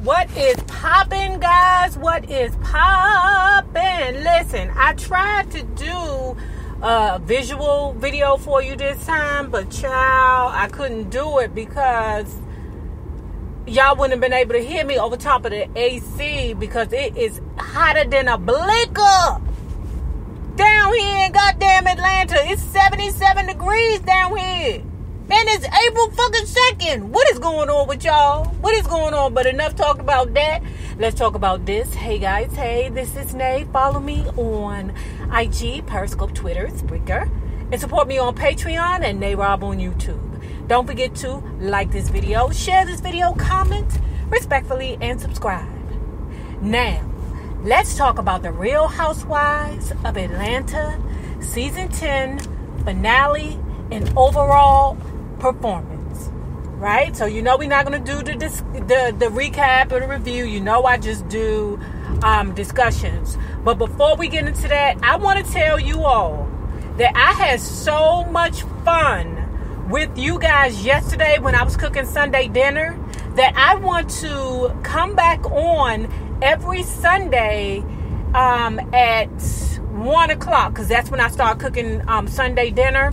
What is poppin', guys? What is poppin'? Listen, I tried to do a visual video for you this time, but child, I couldn't do it because y'all wouldn't have been able to hear me over top of the AC because it is hotter than a blinker down here in goddamn Atlanta. It's 77 degrees down here. And it's April fucking 2nd. What is going on with y'all? What is going on? But enough talk about that. Let's talk about this. Hey guys, hey, this is Nay. Follow me on IG, Periscope, Twitter, Spreaker. And support me on Patreon and Nay Rob on YouTube. Don't forget to like this video, share this video, comment respectfully, and subscribe. Now, let's talk about the Real Housewives of Atlanta Season 10 finale and overall performance, right? So you know we're not going to do the recap or the review. You know I just do discussions. But before we get into that, I want to tell you all that I had so much fun with you guys yesterday when I was cooking Sunday dinner that I want to come back on every Sunday at 1 o'clock, because that's when I start cooking Sunday dinner.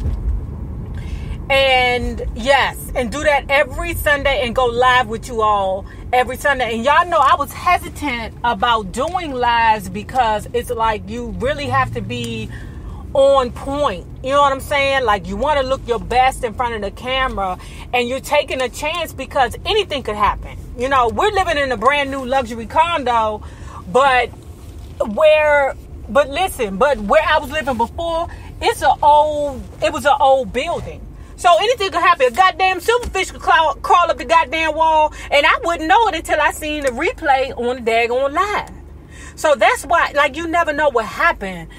And yes, and do that every Sunday and go live with you all every Sunday. And y'all know I was hesitant about doing lives because it's like you really have to be on point. You know what I'm saying? Like you want to look your best in front of the camera and you're taking a chance because anything could happen. You know, we're living in a brand new luxury condo, but where I was living before, it was an old building. So anything could happen. A goddamn silverfish could crawl up the goddamn wall, and I wouldn't know it until I seen the replay on the daggone live. So that's why, like, you never know what happened.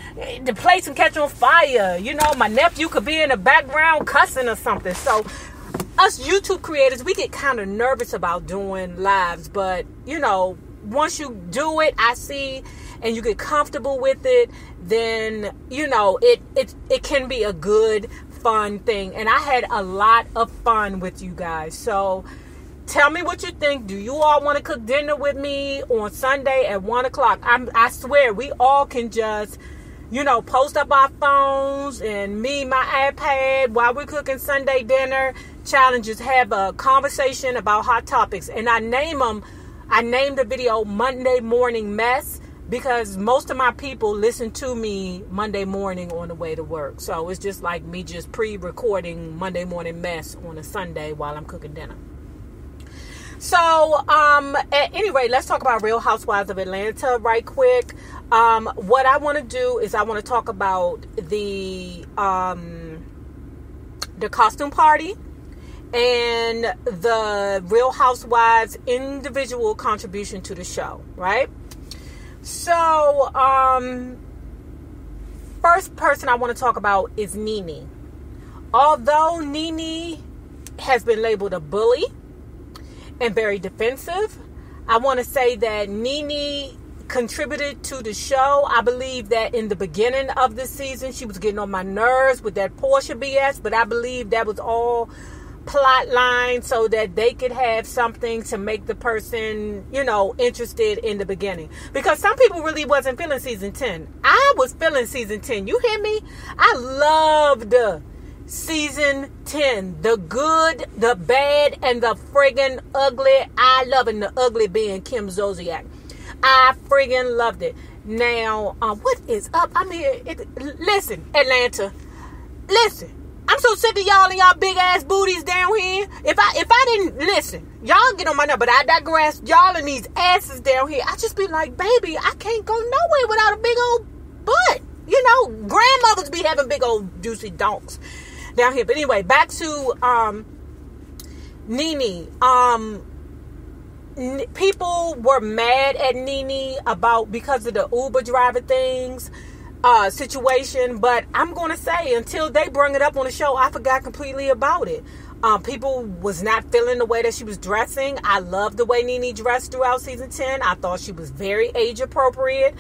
The place can catch on fire. You know, my nephew could be in the background cussing or something. So us YouTube creators, we get kind of nervous about doing lives. But, you know, once you do it, I see, and you get comfortable with it, then, you know, it can be a good, fun thing. And I had a lot of fun with you guys. So tell me what you think. Do you all want to cook dinner with me on Sunday at 1 o'clock? I swear we all can just, you know, post up our phones and my iPad while we're cooking Sunday dinner. Challenges, have a conversation about hot topics. And I named the video Monday Morning Mess because most of my people listen to me Monday morning on the way to work. So it's just like me just pre-recording Monday Morning Mess on a Sunday while I'm cooking dinner. So, at any rate, let's talk about Real Housewives of Atlanta right quick. What I want to do is I want to talk about the costume party and the Real Housewives individual contribution to the show, right? So, first person I want to talk about is Nene. Although Nene has been labeled a bully and very defensive, I want to say that Nene contributed to the show. I believe that in the beginning of the season, she was getting on my nerves with that Portia BS, but I believe that was all plot line so that they could have something to make the person, you know, interested in the beginning. Because some people really wasn't feeling season 10. I was feeling season 10. You hear me? I loved season 10. The good, the bad, and the friggin' ugly. I loving the ugly being Kim Zolciak. I friggin' loved it. Now, what is up? I'm here. Listen, Atlanta. Listen. I'm so sick of y'all and y'all big ass booties down here. If I didn't listen, y'all get on my nerve, but I digress. Y'all and these asses down here, I just be like, baby, I can't go nowhere without a big old butt. You know, grandmothers be having big old juicy donks down here. But anyway, back to Nene. People were mad at Nene because of the Uber driver things. Situation, but I'm going to say until they bring it up on the show, I forgot completely about it. People was not feeling the way that she was dressing. I loved the way Nene dressed throughout season 10. I thought she was very age appropriate.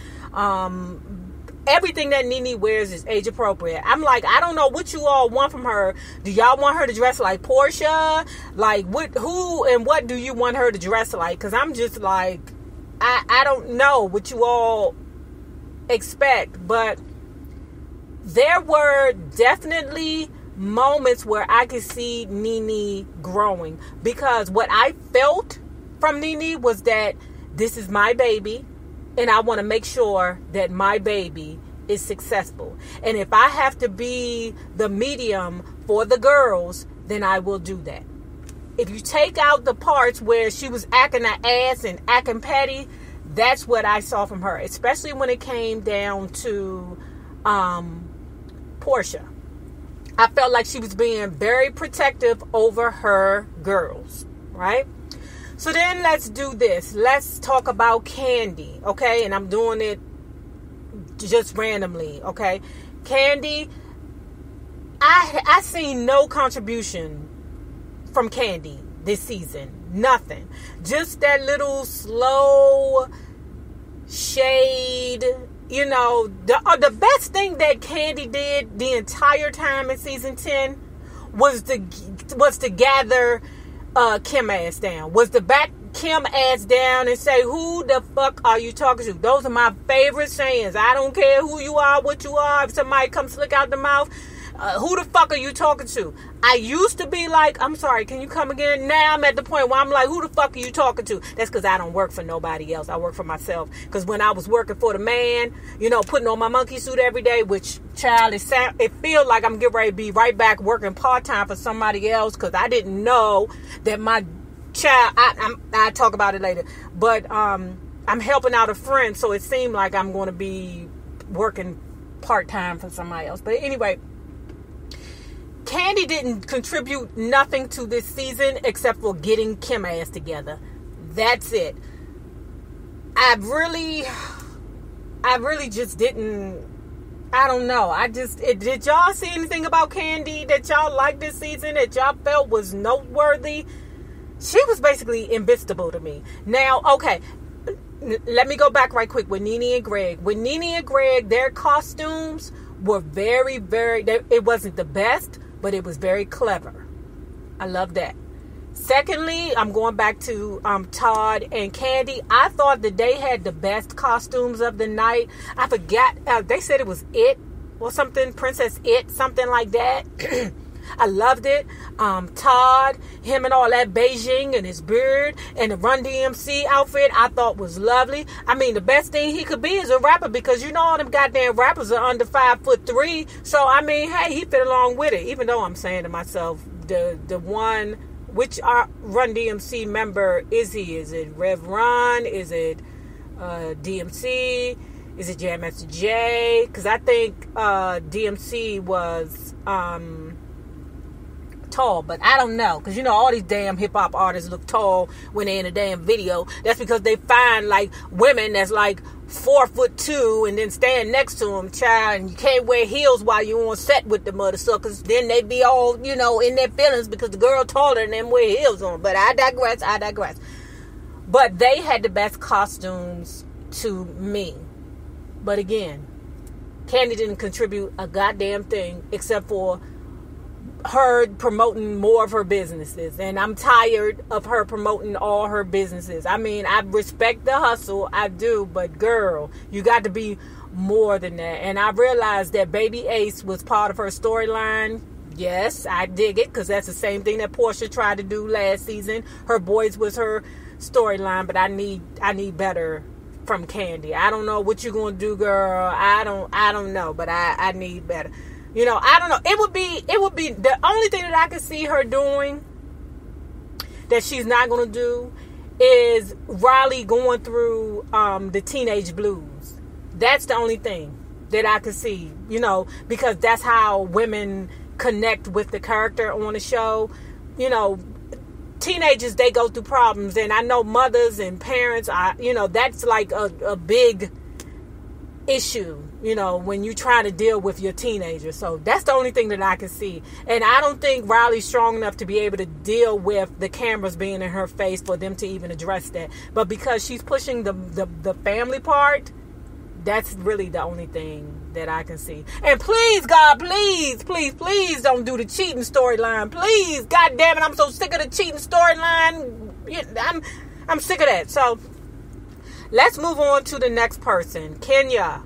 everything that Nene wears is age appropriate. I'm like, I don't know what you all want from her. Do y'all want her to dress like Portia? Like, who and what do you want her to dress like? Because I'm just like, I don't know what you all expect. But there were definitely moments where I could see Nene growing. Because what I felt from Nene was that this is my baby. And I want to make sure that my baby is successful. And if I have to be the medium for the girls, then I will do that. If you take out the parts where she was acting her ass and acting petty, that's what I saw from her. Especially when it came down to Portia. I felt like she was being very protective over her girls. Right? So then let's do this. Let's talk about Kandi, okay? And I'm doing it just randomly, okay? Kandi, I seen no contribution from Kandi this season. Nothing. Just that little slow shade. You know, the best thing that Kandi did the entire time in season 10 was to gather Kim ass down, was to back Kim ass down and say, who the fuck are you talking to? Those are my favorite sayings. I don't care who you are, what you are. If somebody comes slick out the mouth, who the fuck are you talking to? I used to be like, I'm sorry, can you come again? Now I'm at the point where I'm like, who the fuck are you talking to? That's because I don't work for nobody else. I work for myself. Because when I was working for the man, you know, putting on my monkey suit every day, which, child, it feels like I'm getting ready to be right back working part-time for somebody else, because I didn't know that my child, I talk about it later, but I'm helping out a friend, so it seemed like I'm going to be working part-time for somebody else. But anyway, Kandi didn't contribute nothing to this season except for getting Kim ass together. That's it. I really just didn't. I don't know. Did y'all see anything about Kandi that y'all liked this season that y'all felt was noteworthy? She was basically invisible to me. Now, okay, let me go back right quick with Nene and Greg. With Nene and Greg, their costumes were very, very. It wasn't the best, but it was very clever. I love that. Secondly, I'm going back to Todd and Kandi. I thought that they had the best costumes of the night. I forgot. They said it was It or something. Princess It, something like that. I loved it. Todd, him and all that Beijing and his beard and the Run DMC outfit, I thought was lovely. I mean, the best thing he could be is a rapper, because you know all them goddamn rappers are under 5'3". So I mean, hey, he fit along with it. Even though I'm saying to myself, the one, which Run DMC member is he? Is it Rev Run? Is it DMC? Is it Jam Master Jay? Because I think DMC was tall, but I don't know, because you know all these damn hip-hop artists look tall when they're in a damn video. That's because they find like women that's like 4'2" and then stand next to them, child, and you can't wear heels while you on set with the mother suckers. Then they be all, you know, in their feelings because the girl taller than them wear heels on. But I digress. But they had the best costumes to me. But again, Kandi didn't contribute a goddamn thing except for her promoting more of her businesses, and I'm tired of her promoting all her businesses. I mean, I respect the hustle, I do, but girl, you got to be more than that. And I realized that Baby Ace was part of her storyline. Yes, I dig it, because that's the same thing that Portia tried to do last season. Her boys was her storyline, but I need better from Kandi. I don't know what you're gonna do, girl. I don't know, but I need better. You know, I don't know. It would be the only thing that I could see her doing that she's not going to do is Riley going through the teenage blues. That's the only thing that I could see, you know, because that's how women connect with the character on the show. You know, teenagers, they go through problems, and I know mothers and parents are, you know, that's like a big issue, you know, when you try to deal with your teenager. So that's the only thing that I can see. And I don't think Riley's strong enough to be able to deal with the cameras being in her face for them to even address that. But because she's pushing the family part, That's really the only thing that I can see. And please, God, please don't do the cheating storyline. Please, God damn it, I'm so sick of the cheating storyline. I'm sick of that. So let's move on to the next person, Kenya.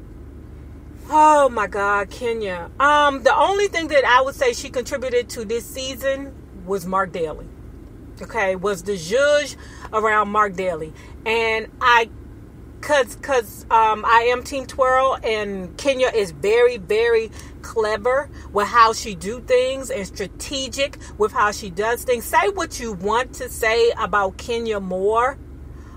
Oh my God, Kenya. The only thing that I would say she contributed to this season was Mark Daly. Okay, was the zhuzh around Mark Daly, and Cause I am Team Twirl, and Kenya is very, very clever with how she do things and strategic with how she does things. Say what you want to say about Kenya Moore,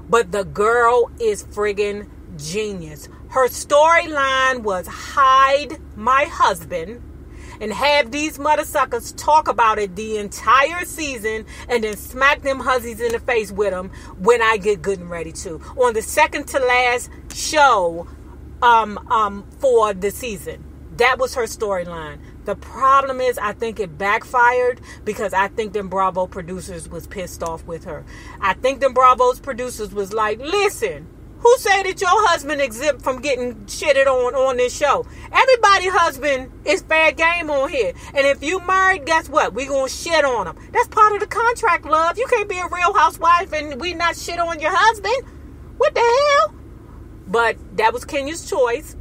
but the girl is friggin' genius. Her storyline was hide my husband and have these mother suckers talk about it the entire season and then smack them hussies in the face with them when I get good and ready to. On the second to last show for the season. That was her storyline. The problem is I think it backfired because I think them Bravo producers was pissed off with her. I think them Bravo's producers was like, listen, who say that your husband exempt from getting shitted on this show? Everybody's husband is fair game on here. And if you married, guess what? We gonna shit on them. That's part of the contract, love. You can't be a real housewife and we not shit on your husband. What the hell? But that was Kenya's choice.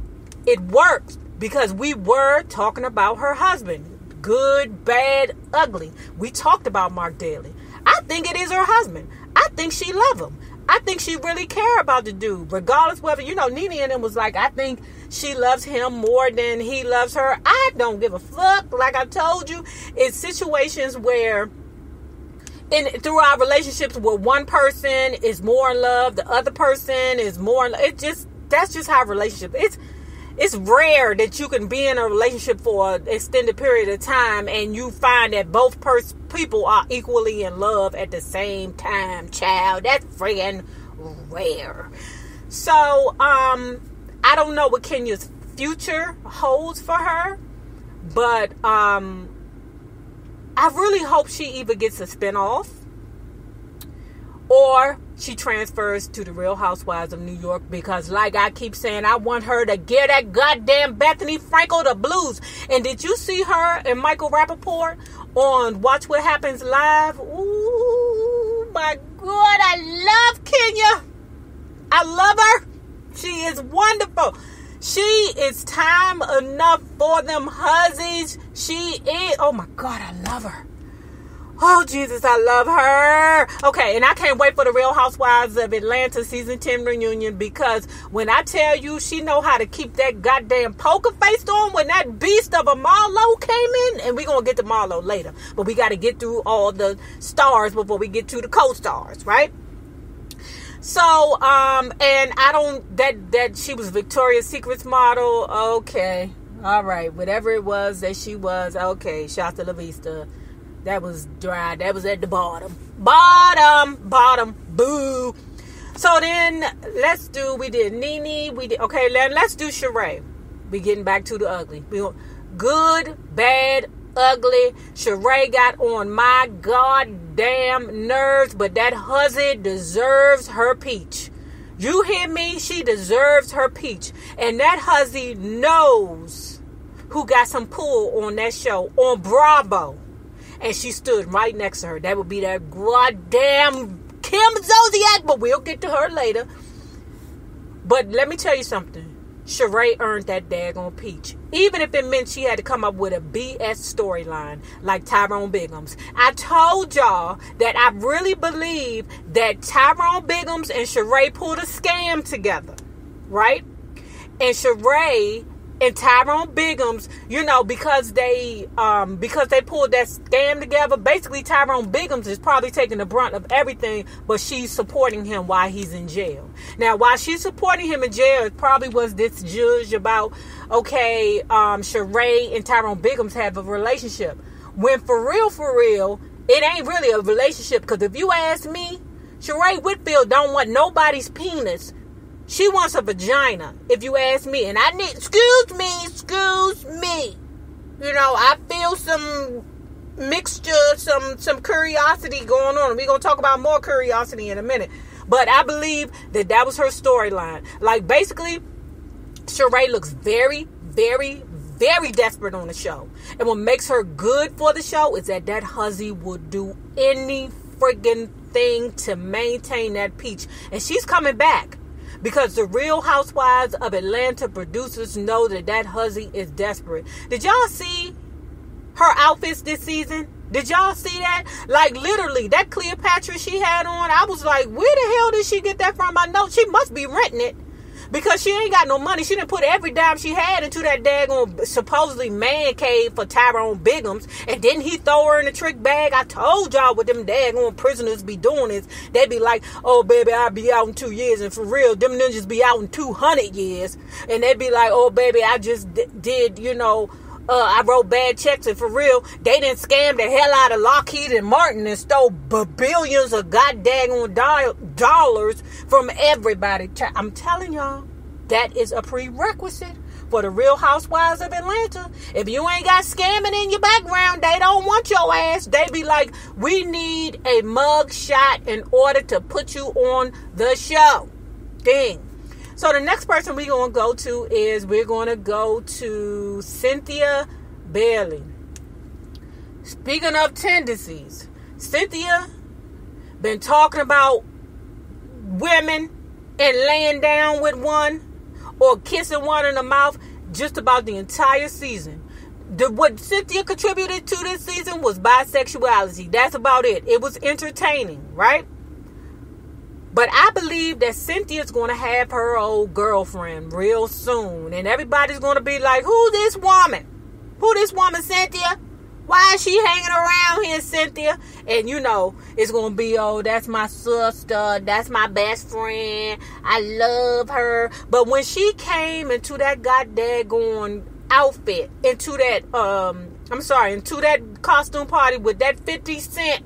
It worked because we were talking about her husband. Good, bad, ugly. We talked about Mark Daly. I think it is her husband. I think she love him. I think she really care about the dude, regardless whether, Nene and him was like, I think she loves him more than he loves her. I don't give a fuck. Like I told you, it's situations where through our relationships where one person is more in love, the other person is more in love. That's just how relationships. It's rare that you can be in a relationship for an extended period of time and you find that both people are equally in love at the same time, child. That's friggin' rare. So, I don't know what Kenya's future holds for her, but I really hope she either gets a spinoff or she transfers to the Real Housewives of New York, because like I keep saying, I want her to give that goddamn Bethany Frankel the blues. And did you see her and Michael Rappaport on Watch What Happens Live? Ooh, my God, I love Kenya. I love her. She is wonderful. She is time enough for them hussies. She is, oh my God, I love her. Oh, Jesus, I love her. Okay, and I can't wait for the Real Housewives of Atlanta Season 10 reunion, because when I tell you she know how to keep that goddamn poker face on when that beast of a Marlo came in, and we're going to get to Marlo later, but we got to get through all the stars before we get to the co-stars, right? So, and I don't, that she was Victoria's Secret's model, okay, all right, whatever it was that she was, okay, shout to La Vista. That was dry. That was at the bottom. Bottom. Boo. So then, we did Nene. Okay, let's do Sheree. We getting back to the ugly. Good, bad, ugly. Sheree got on my goddamn nerves, but that hussy deserves her peach. You hear me? She deserves her peach. And that hussy knows who got some pull on that show, on Bravo. And she stood right next to her. That would be that goddamn Kim Zolciak, but we'll get to her later. But let me tell you something. Sheree earned that daggone peach. Even if it meant she had to come up with a BS storyline like Tyrone Biggums. I told y'all that I really believe that Tyrone Biggums and Sheree pulled a scam together. Right? And Sheree and Tyrone Biggums, because they pulled that scam together, basically Tyrone Biggums is probably taking the brunt of everything, but she's supporting him while he's in jail. Now, while she's supporting him in jail, it probably was this judge about, okay, Sheree and Tyrone Biggums have a relationship. When for real, it ain't really a relationship, because if you ask me, Sheree Whitfield don't want nobody's penis. She wants a vagina, if you ask me. And excuse me. I feel some mixture, some curiosity going on. We're going to talk about more curiosity in a minute. But I believe that was her storyline. Like, basically, Sheree looks very, very, very desperate on the show. And what makes her good for the show is that hussy would do any friggin' thing to maintain that peach. And she's coming back. Because the Real Housewives of Atlanta producers know that hussy is desperate. Did y'all see her outfits this season? Did y'all see that? Like, literally, that Cleopatra she had on, I was like, where the hell did she get that from? I know she must be renting it. Because she ain't got no money. She didn't put every dime she had into that daggone supposedly man cave for Tyrone Biggums. And didn't he throw her in a trick bag? I told y'all what them daggone prisoners be doing is they be like, oh, baby, I'll be out in 2 years. And for real, them ninjas be out in 200 years. And they be like, oh, baby, I just did, I wrote bad checks, and for real, they didn't scam the hell out of Lockheed and Martin and stole billions of goddamn dollars from everybody. I'm telling y'all, that is a prerequisite for the Real Housewives of Atlanta. If you ain't got scamming in your background, they don't want your ass. They be like, we need a mug shot in order to put you on the show. Dang. So the next person we're going to go to is we're going to go to Cynthia Bailey. Speaking of tendencies, Cynthia been talking about women and laying down with one or kissing one in the mouth just about the entire season. What Cynthia contributed to this season was bisexuality. That's about it. It was entertaining, right? But I believe that Cynthia's going to have her old girlfriend real soon. And everybody's going to be like, who this woman? Who this woman, Cynthia? Why is she hanging around here, Cynthia? And it's going to be, oh, that's my sister. That's my best friend. I love her. But when she came into that goddamn outfit, into that costume party with that 50 Cent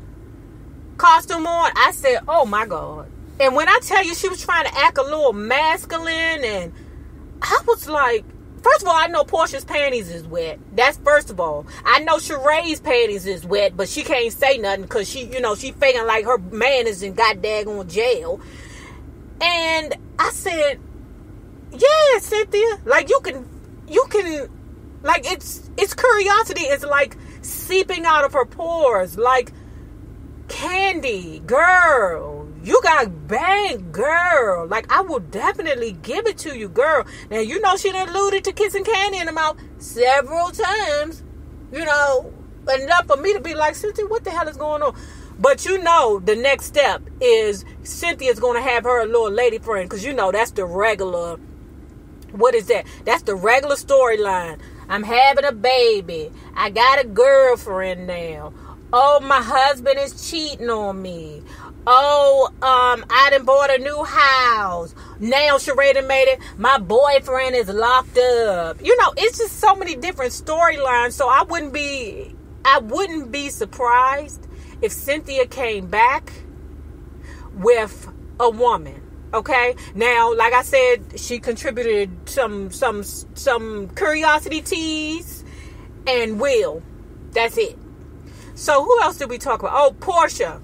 costume on, I said, oh my God. And when I tell you she was trying to act a little masculine, and I was like, first of all, I know Portia's panties is wet. That's first of all. I know Sheree's panties is wet, but she can't say nothing because she faking like her man is in goddamn jail. And I said, yeah, Cynthia, like you can, like it's curiosity is like seeping out of her pores, like candy, girl. You got bang, girl. Like, I will definitely give it to you, girl. Now, she done alluded to kissing candy in the mouth several times. Enough for me to be like, Cynthia, what the hell is going on? But the next step is Cynthia's going to have her little lady friend. Because, that's the regular, what is that? That's the regular storyline. I'm having a baby. I got a girlfriend now. Oh, my husband is cheating on me. Oh, I done bought a new house. Now Sheree done made it. My boyfriend is locked up. It's just so many different storylines. So I wouldn't be surprised if Cynthia came back with a woman. Okay. Now, like I said, she contributed some curiosity teas and Will. That's it. So who else did we talk about? Oh, Portia.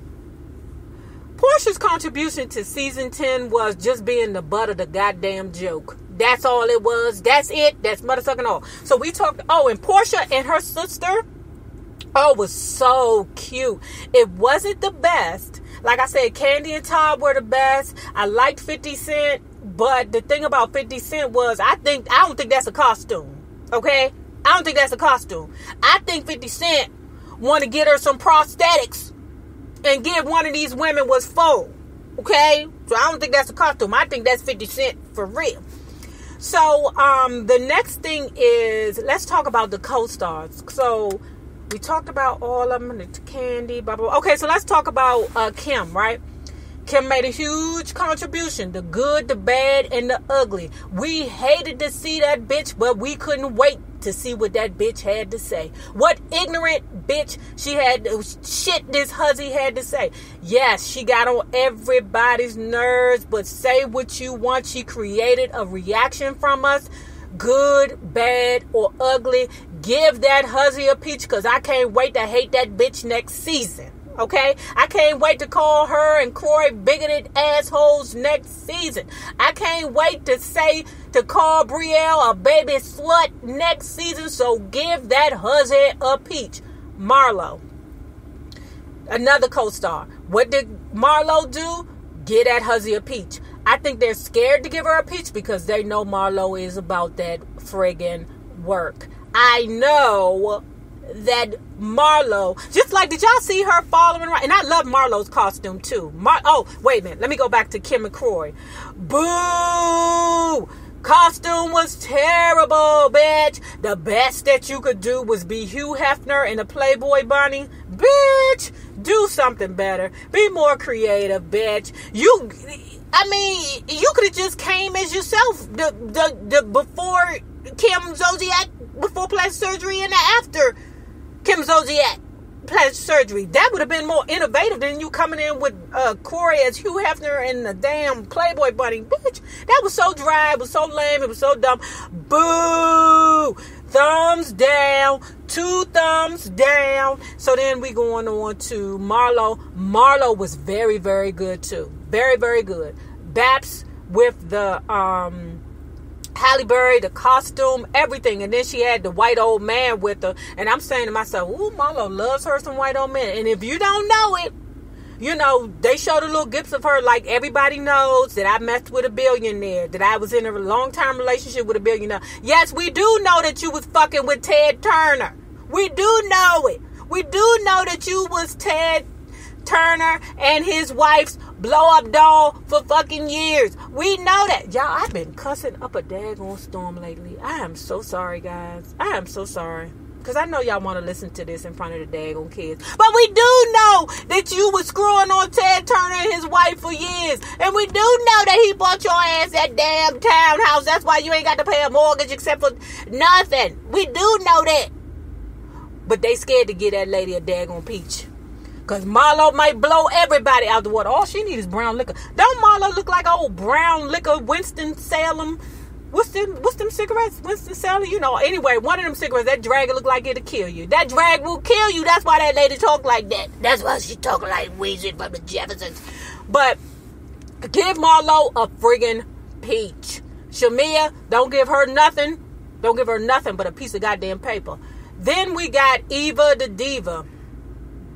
Portia's contribution to season 10 was just being the butt of the goddamn joke. That's all it was. That's it. That's motherfucking all. So we talked, and Portia and her sister, was so cute. It wasn't the best. Like I said, Candy and Todd were the best. I liked 50 Cent, but the thing about 50 Cent was, I don't think that's a costume. Okay? I don't think that's a costume. I think 50 Cent want to get her some prosthetics and give one of these women was full. Okay? So I don't think that's a costume. I think that's 50 Cent for real. So, the next thing is, let's talk about the co-stars. So, we talked about all of them, the Candy, blah, blah, blah. Okay, so let's talk about Kim, right? Kim made a huge contribution. The good, the bad, and the ugly. We hated to see that bitch, but we couldn't wait to see what that bitch had to say. What ignorant bitch shit this hussy had to say. Yes, she got on everybody's nerves, but say what you want. She created a reaction from us. Good, bad, or ugly. Give that hussy a peach, because I can't wait to hate that bitch next season. Okay? I can't wait to call her and Corey bigoted assholes next season. I can't wait to call Brielle a baby slut next season. So give that hussy a peach. Marlo, another co-star. What did Marlo do? Get that hussy a peach. I think they're scared to give her a peach because they know Marlo is about that friggin' work. I know that Marlo, just like, did y'all see her following around? And I love Marlo's costume too. Oh, wait a minute. Let me go back to Kim and Croy. Boo! Costume was terrible, bitch. The best that you could do was be Hugh Hefner in a Playboy bunny. Bitch, do something better. Be more creative, bitch. You could have just came as yourself. The before Kim Zolciak, before plastic surgery, and the after Kim Zolciak plastic surgery. That would have been more innovative than you coming in with Corey as Hugh Hefner and the damn Playboy bunny. Bitch, that was so dry. It was so lame. It was so dumb. Boo! Thumbs down. 2 thumbs down. So then we going on to Marlo. Marlo was very, very good too. Very, very good. Baps with the Halle Berry, the costume, everything. And then she had the white old man with her. And I'm saying to myself, ooh, Marlo loves her some white old man. And if you don't know it, you know, they showed a little gifts of her like everybody knows that I messed with a billionaire, that I was in a long-term relationship with a billionaire. Yes, we do know that you was fucking with Ted Turner. We do know it. We do know that you was Ted Turner and his wife's blow-up doll for fucking years. We know that. Y'all, I've been cussing up a daggone storm lately. I am so sorry, guys. I am so sorry. Because I know y'all want to listen to this in front of the daggone kids. But we do know that you was screwing on Ted Turner and his wife for years. And we do know that he bought your ass that damn townhouse. That's why you ain't got to pay a mortgage except for nothing. We do know that. But they scared to give that lady a daggone peach. Because Marlo might blow everybody out the water. All she needs is brown liquor. Don't Marlo look like old brown liquor, Winston-Salem? What's them cigarettes? Winston-Salem? You know, anyway, one of them cigarettes, that drag look like it'll kill you. That drag will kill you. That's why that lady talk like that. That's why she talk like Weezy from the Jeffersons. But give Marlo a friggin' peach. Shamia, don't give her nothing. Don't give her nothing but a piece of goddamn paper. Then we got Eva the Diva.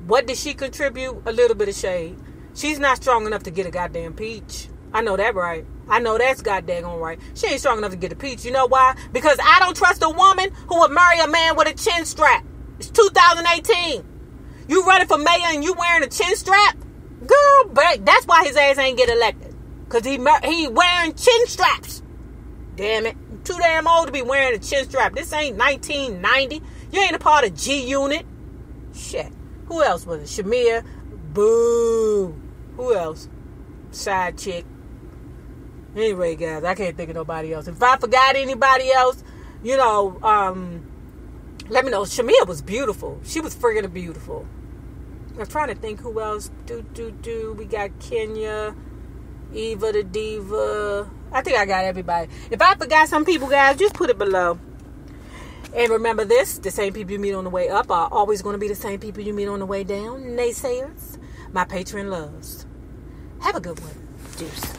What did she contribute? A little bit of shade. She's not strong enough to get a goddamn peach. I know that right. I know that's goddamn right. She ain't strong enough to get a peach. You know why? Because I don't trust a woman who would marry a man with a chin strap. It's 2018. You running for mayor and you wearing a chin strap? Girl, that's why his ass ain't get elected. Because he wearing chin straps. Damn it. I'm too damn old to be wearing a chin strap. This ain't 1990. You ain't a part of G-Unit. Shit. Who else was it? Shamia. Boo. Who else? Side chick. Anyway, guys, I can't think of nobody else. If I forgot anybody else, you know, let me know. Shamia was beautiful. She was friggin' beautiful. I'm trying to think who else. We got Kenya, Eva the Diva. I think I got everybody. If I forgot some people, guys, just put it below. And remember this, the same people you meet on the way up are always going to be the same people you meet on the way down. Naysayers, my patron loves. Have a good one. Deuce.